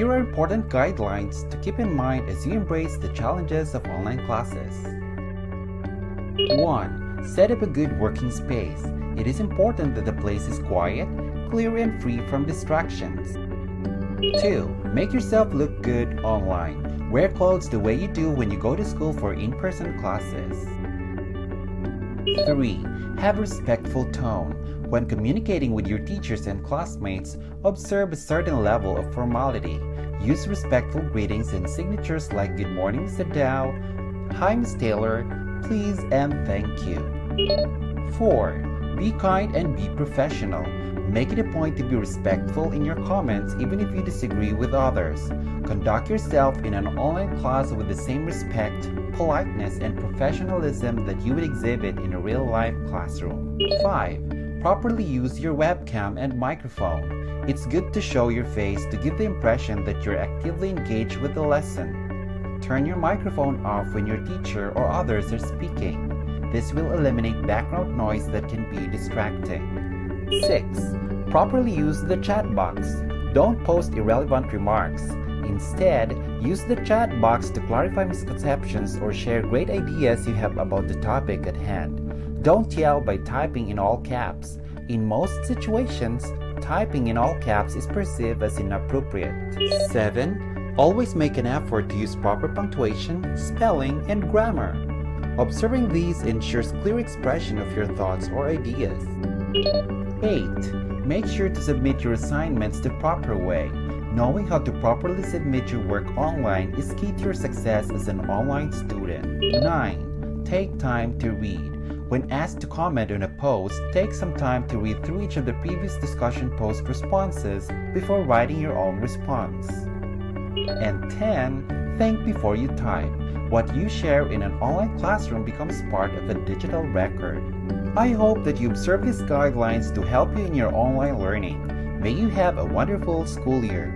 here are important guidelines to keep in mind as you embrace the challenges of online classes. 1. Set up a good working space. It is important that the place is quiet, clear, and free from distractions. 2. Make yourself look good online. Wear clothes the way you do when you go to school for in-person classes. 3. Have a respectful tone. When communicating with your teachers and classmates, observe a certain level of formality. Use respectful greetings and signatures like "Good morning, Mr. Dow," "Hi, Ms. Taylor," "Please," and "Thank you." 4. Be kind and be professional. Make it a point to be respectful in your comments even if you disagree with others. Conduct yourself in an online class with the same respect, politeness, and professionalism that you would exhibit in a real-life classroom. 5. Properly use your webcam and microphone. It's good to show your face to give the impression that you're actively engaged with the lesson. Turn your microphone off when your teacher or others are speaking. This will eliminate background noise that can be distracting. 6. Properly use the chat box. Don't post irrelevant remarks. Instead, use the chat box to clarify misconceptions or share great ideas you have about the topic at hand. Don't yell by typing in all caps. In most situations, typing in all caps is perceived as inappropriate. 7. Always make an effort to use proper punctuation, spelling, and grammar. Observing these ensures clear expression of your thoughts or ideas. 8. Make sure to submit your assignments the proper way. Knowing how to properly submit your work online is key to your success as an online student. 9. Take time to read. When asked to comment on a post, take some time to read through each of the previous discussion post responses before writing your own response. And 10. Think before you type. What you share in an online classroom becomes part of a digital record. I hope that you observe these guidelines to help you in your online learning. May you have a wonderful school year.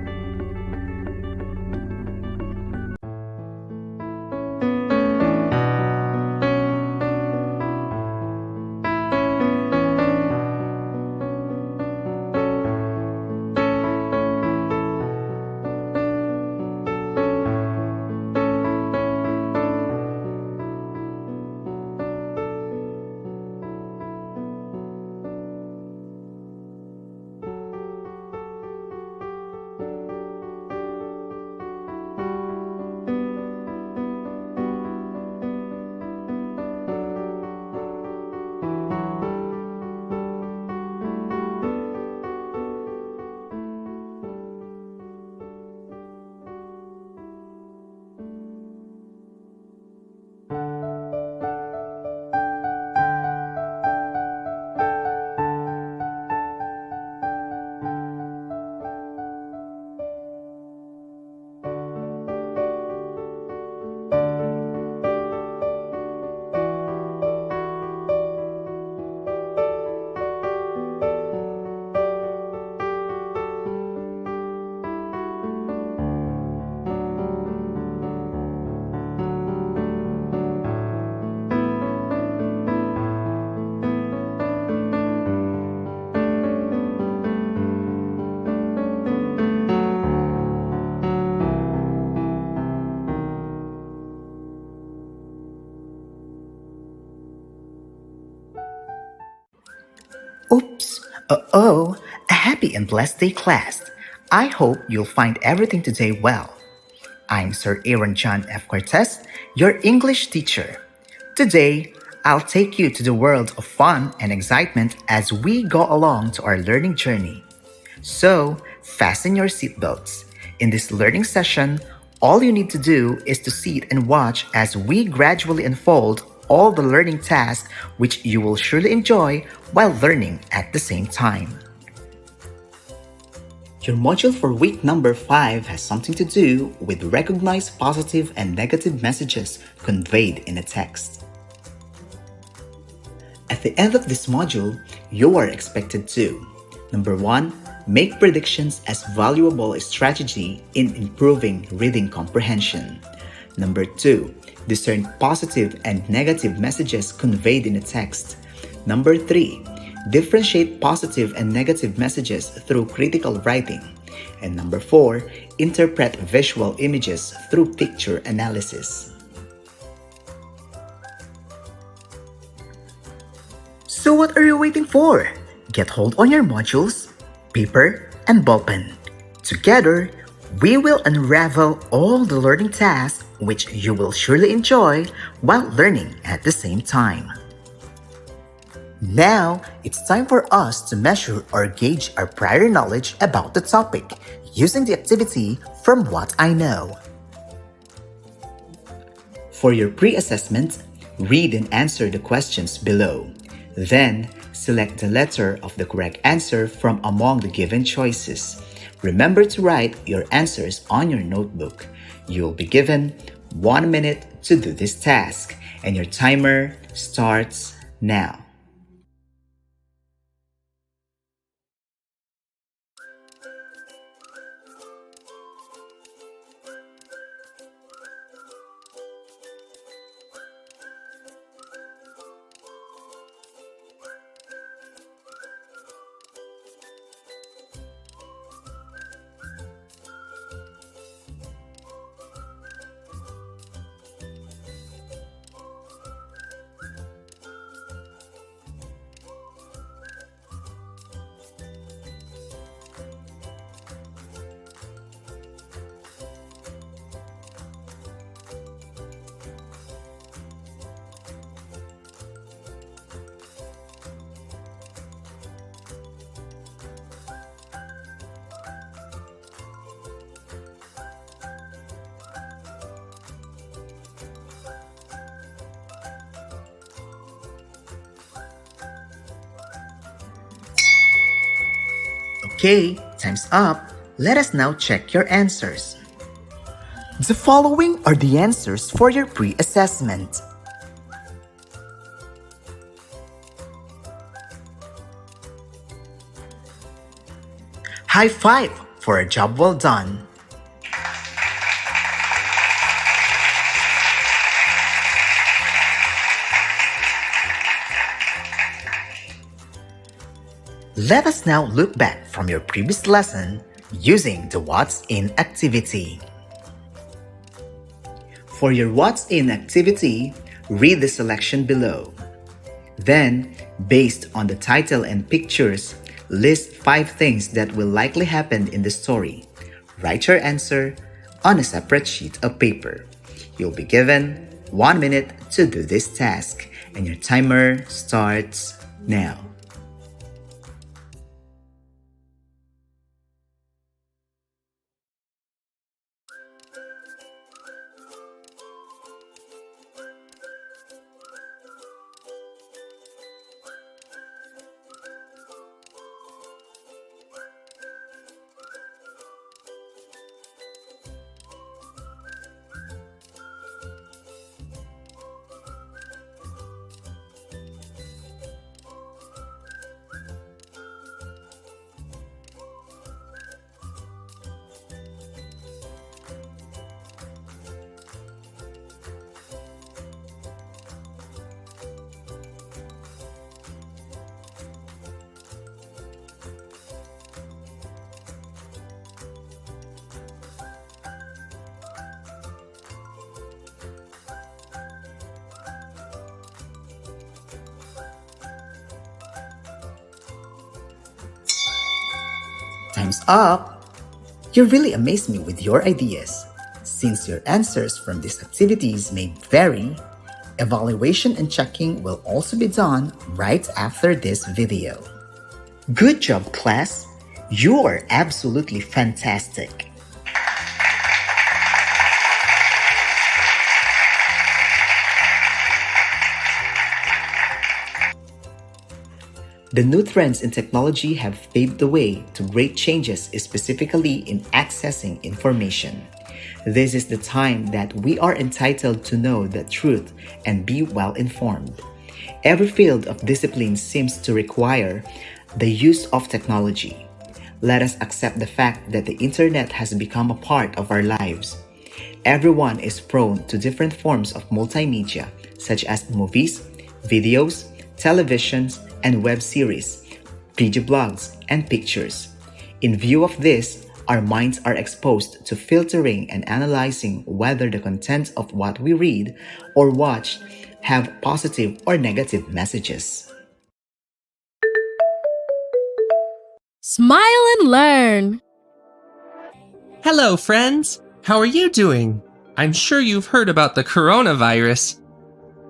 Oops! Uh-oh! A happy and blessed day, class! I hope you'll find everything today well. I'm Sir Aaron John F. Cortez, your English teacher. Today, I'll take you to the world of fun and excitement as we go along to our learning journey. So, fasten your seatbelts. In this learning session, all you need to do is to sit and watch as we gradually unfold all the learning tasks which you will surely enjoy while learning at the same time. Your module for week number 5 has something to do with recognize positive and negative messages conveyed in a text. At the end of this module, you are expected to: number 1, make predictions as valuable strategy in improving reading comprehension. Number 2, discern positive and negative messages conveyed in a text. Number 3, differentiate positive and negative messages through critical writing. And number 4, interpret visual images through picture analysis. So what are you waiting for? Get hold on your modules, paper, and ballpen. Together, we will unravel all the learning tasks which you will surely enjoy while learning at the same time. Now, it's time for us to measure or gauge our prior knowledge about the topic using the activity From What I Know. For your pre-assessment, read and answer the questions below. Then, select the letter of the correct answer from among the given choices. Remember to write your answers on your notebook. You'll be given 1 minute to do this task, and your timer starts now. Okay, time's up. Let us now check your answers. The following are the answers for your pre-assessment. High five for a job well done. Let us now look back from your previous lesson using the What's In activity. For your What's In activity, read the selection below. Then, based on the title and pictures, list 5 things that will likely happen in the story. Write your answer on a separate sheet of paper. You'll be given 1 minute to do this task, and your timer starts now. Time's up! You really amaze me with your ideas. Since your answers from these activities may vary, evaluation and checking will also be done right after this video. Good job, class! You are absolutely fantastic! The new trends in technology have paved the way to great changes, specifically in accessing information. This is the time that we are entitled to know the truth and be well informed. Every field of discipline seems to require the use of technology. Let us accept the fact that the internet has become a part of our lives. Everyone is prone to different forms of multimedia, such as movies, videos, televisions, and web series, video blogs, and pictures. In view of this, Our minds are exposed to filtering and analyzing whether the contents of what we read or watch have positive or negative messages. Smile and learn. Hello, friends! How are you doing? I'm sure you've heard about the coronavirus.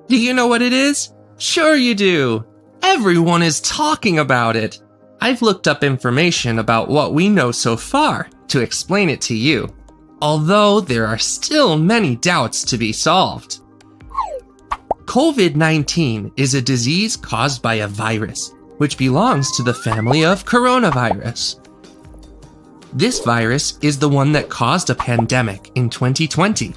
Do you know what it is? Sure you do! Everyone is talking about it! I've looked up information about what we know so far to explain it to you, although there are still many doubts to be solved. COVID-19 is a disease caused by a virus, which belongs to the family of coronavirus. This virus is the one that caused a pandemic in 2020.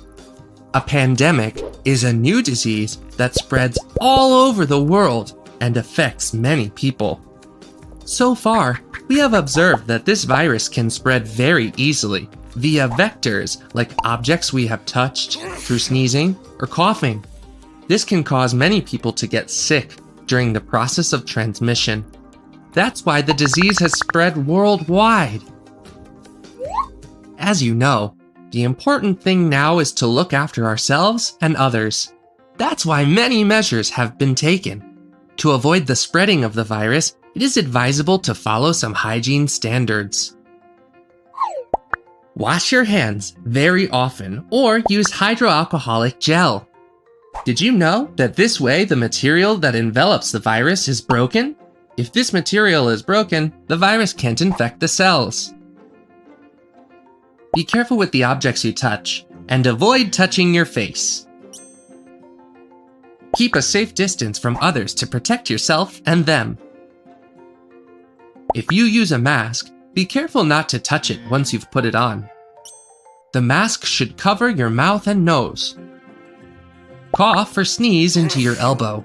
A pandemic is a new disease that spreads all over the world and affects many people. So far, we have observed that this virus can spread very easily via vectors like objects we have touched, through sneezing or coughing. This can cause many people to get sick during the process of transmission. That's why the disease has spread worldwide. As you know, the important thing now is to look after ourselves and others. That's why many measures have been taken. To avoid the spreading of the virus, it is advisable to follow some hygiene standards. Wash your hands very often or use hydroalcoholic gel. Did you know that this way the material that envelops the virus is broken? If this material is broken, the virus can't infect the cells. Be careful with the objects you touch, and avoid touching your face. Keep a safe distance from others to protect yourself and them. If you use a mask, be careful not to touch it once you've put it on. The mask should cover your mouth and nose. Cough or sneeze into your elbow.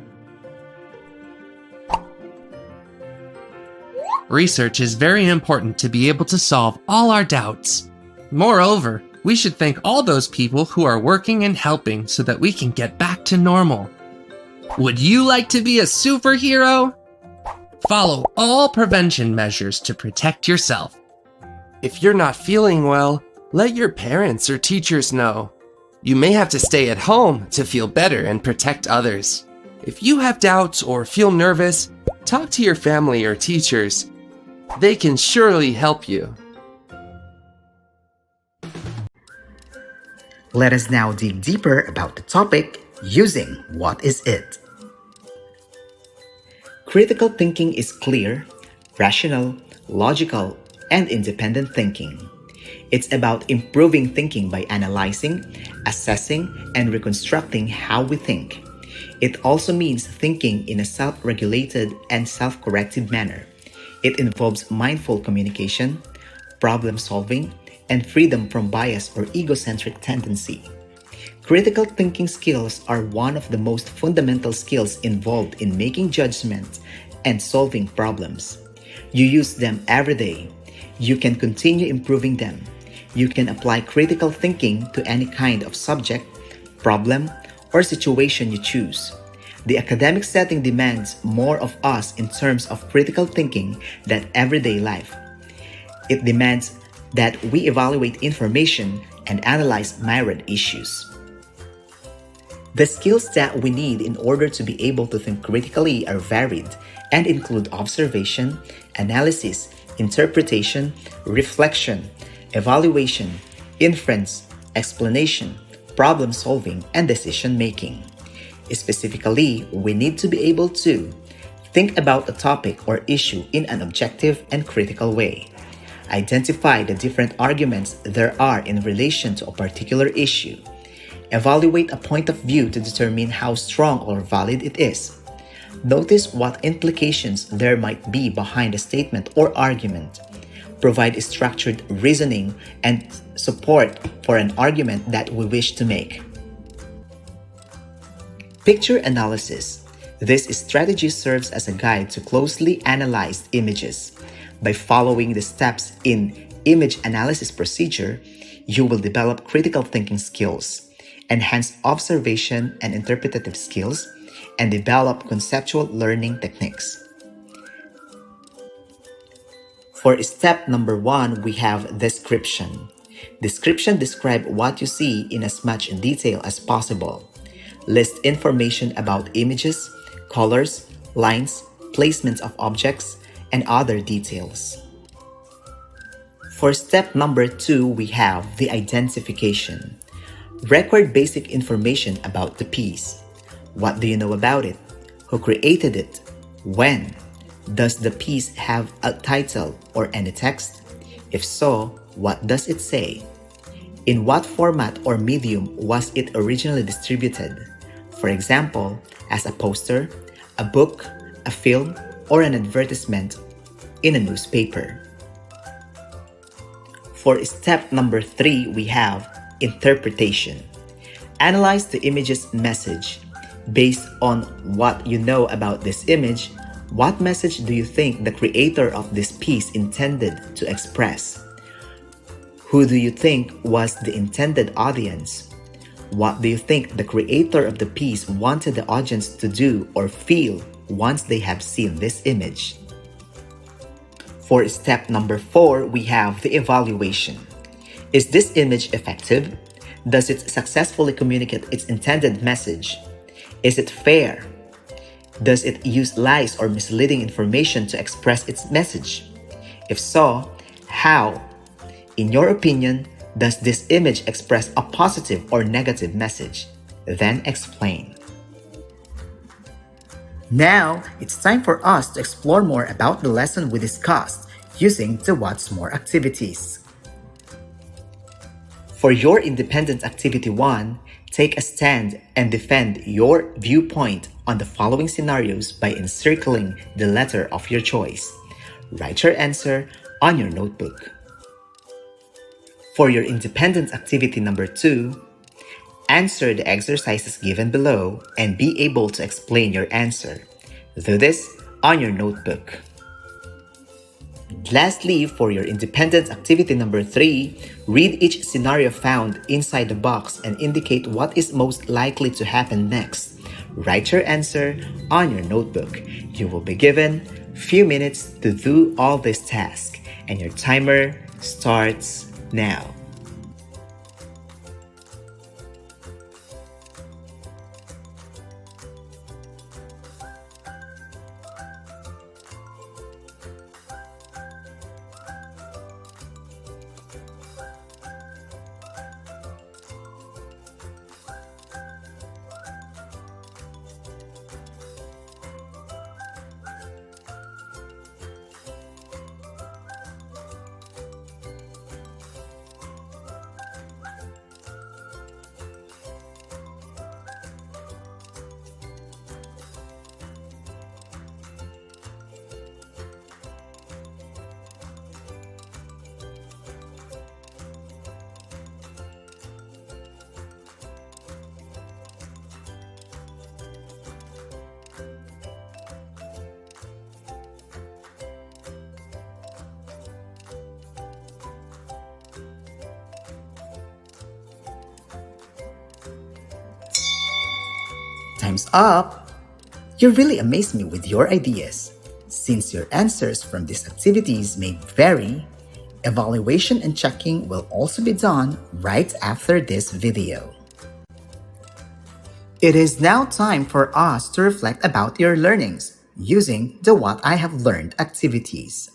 Research is very important to be able to solve all our doubts. Moreover, we should thank all those people who are working and helping so that we can get back to normal. Would you like to be a superhero? Follow all prevention measures to protect yourself. If you're not feeling well, let your parents or teachers know. You may have to stay at home to feel better and protect others. If you have doubts or feel nervous, talk to your family or teachers. They can surely help you. Let us now dig deeper about the topic, using what is it? Critical thinking is clear, rational, logical, and independent thinking. It's about improving thinking by analyzing, assessing, and reconstructing how we think. It also means thinking in a self-regulated and self-corrective manner. It involves mindful communication, problem solving, and freedom from bias or egocentric tendency. Critical thinking skills are one of the most fundamental skills involved in making judgments and solving problems. You use them every day. You can continue improving them. You can apply critical thinking to any kind of subject, problem, or situation you choose. The academic setting demands more of us in terms of critical thinking than everyday life. It demands that we evaluate information and analyze myriad issues. The skills that we need in order to be able to think critically are varied and include observation, analysis, interpretation, reflection, evaluation, inference, explanation, problem solving, and decision making. Specifically, we need to be able to think about a topic or issue in an objective and critical way. Identify the different arguments there are in relation to a particular issue. Evaluate a point of view to determine how strong or valid it is. Notice what implications there might be behind a statement or argument. Provide structured reasoning and support for an argument that we wish to make. Picture analysis. This strategy serves as a guide to closely analyzed images. By following the steps in image analysis procedure, you will develop critical thinking skills, enhance observation and interpretative skills, and develop conceptual learning techniques. For step number 1, we have description. Description describe what you see in as much detail as possible. List information about images, colors, lines, placements of objects, and other details. For step number 2, we have the identification. Record basic information about the piece. What do you know about it? Who created it? When? Does the piece have a title or any text? If so, what does it say? In what format or medium was it originally distributed? For example, as a poster, a book, a film, or an advertisement in a newspaper. For step number 3, we have interpretation. Analyze the image's message. Based on what you know about this image, what message do you think the creator of this piece intended to express? Who do you think was the intended audience? What do you think the creator of the piece wanted the audience to do or feel once they have seen this image? For step number 4, we have the evaluation. Is this image effective? Does it successfully communicate its intended message? Is it fair? Does it use lies or misleading information to express its message? If so, how? In your opinion, does this image express a positive or negative message? Then explain. Now, it's time for us to explore more about the lesson we discussed using the What's More activities. For your independent activity 1, take a stand and defend your viewpoint on the following scenarios by encircling the letter of your choice. Write your answer on your notebook. For your independent activity number 2, answer the exercises given below and be able to explain your answer. Do this on your notebook. Lastly, for your independent activity number 3, read each scenario found inside the box and indicate what is most likely to happen next. Write your answer on your notebook. You will be given a few minutes to do all this task, and your timer starts now. Time's up! You really amaze me with your ideas. Since your answers from these activities may vary, evaluation and checking will also be done right after this video. It is now time for us to reflect about your learnings using the What I Have Learned activities.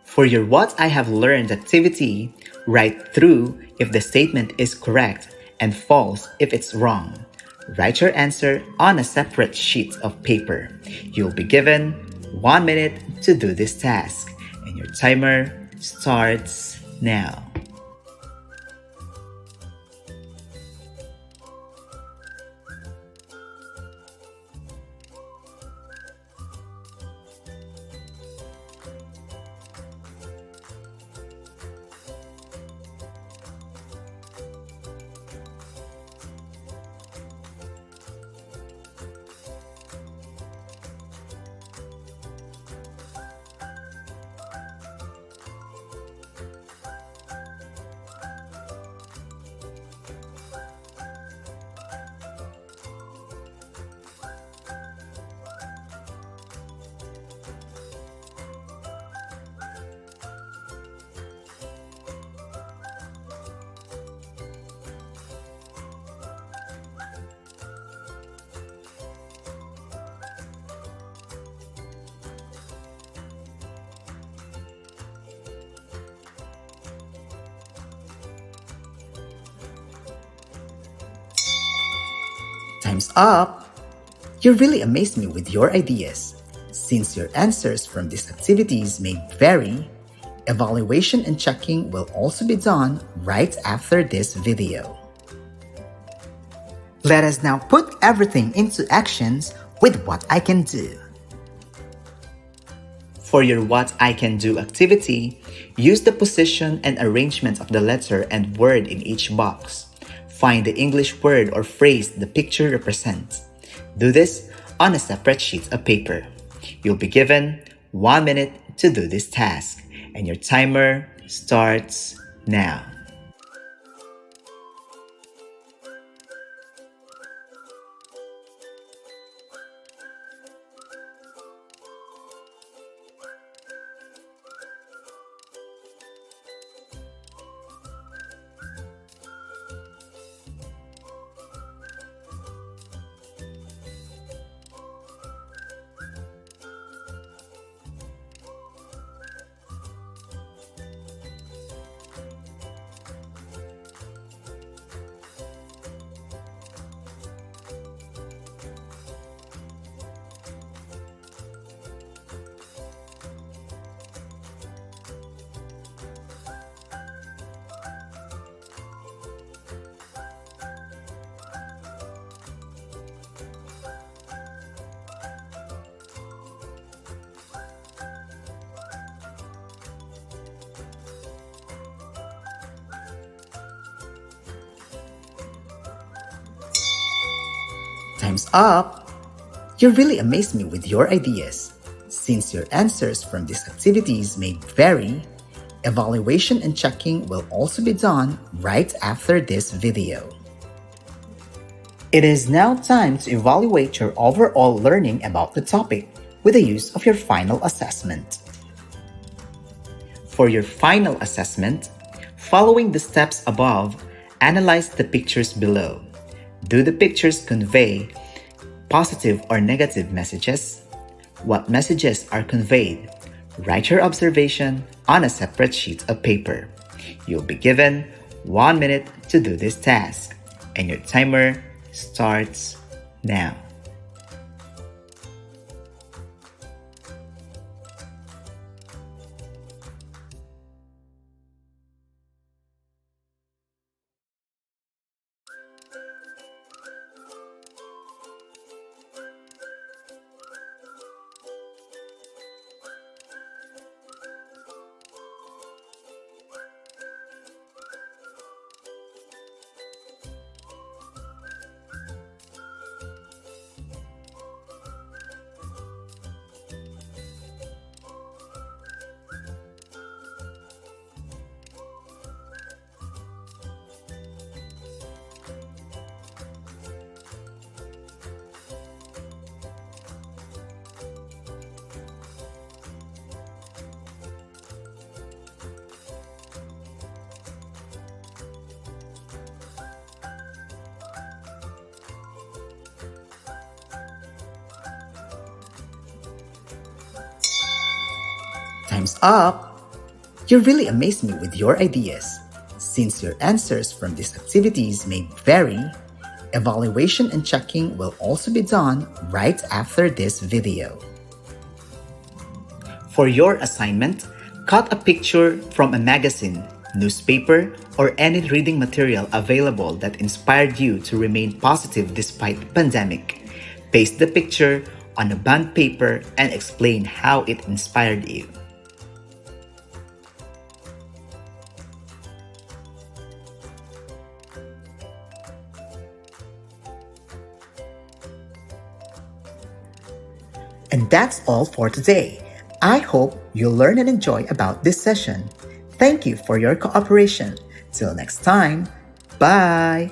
For your What I Have Learned activity, write true if the statement is correct and false if it's wrong. Write your answer on a separate sheet of paper. You'll be given 1 minute to do this task, and your timer starts now. Time's up! You really amaze me with your ideas. Since your answers from these activities may vary, evaluation and checking will also be done right after this video. Let us now put everything into actions with what I can do. For your what I can do activity, use the position and arrangement of the letter and word in each box. Find the English word or phrase the picture represents. Do this on a separate sheet of paper. You'll be given 1 minute to do this task, and your timer starts now. Time's up! You really amaze me with your ideas. Since your answers from these activities may vary, evaluation and checking will also be done right after this video. It is now time to evaluate your overall learning about the topic with the use of your final assessment. For your final assessment, following the steps above, analyze the pictures below. Do the pictures convey positive or negative messages? What messages are conveyed? Write your observation on a separate sheet of paper. You'll be given 1 minute to do this task, and your timer starts now. Time's up! You really amaze me with your ideas. Since your answers from these activities may vary, evaluation and checking will also be done right after this video. For your assignment, cut a picture from a magazine, newspaper, or any reading material available that inspired you to remain positive despite the pandemic. Paste the picture on a bond paper and explain how it inspired you. And that's all for today. I hope you'll learn and enjoy about this session. Thank you for your cooperation. Till next time, bye!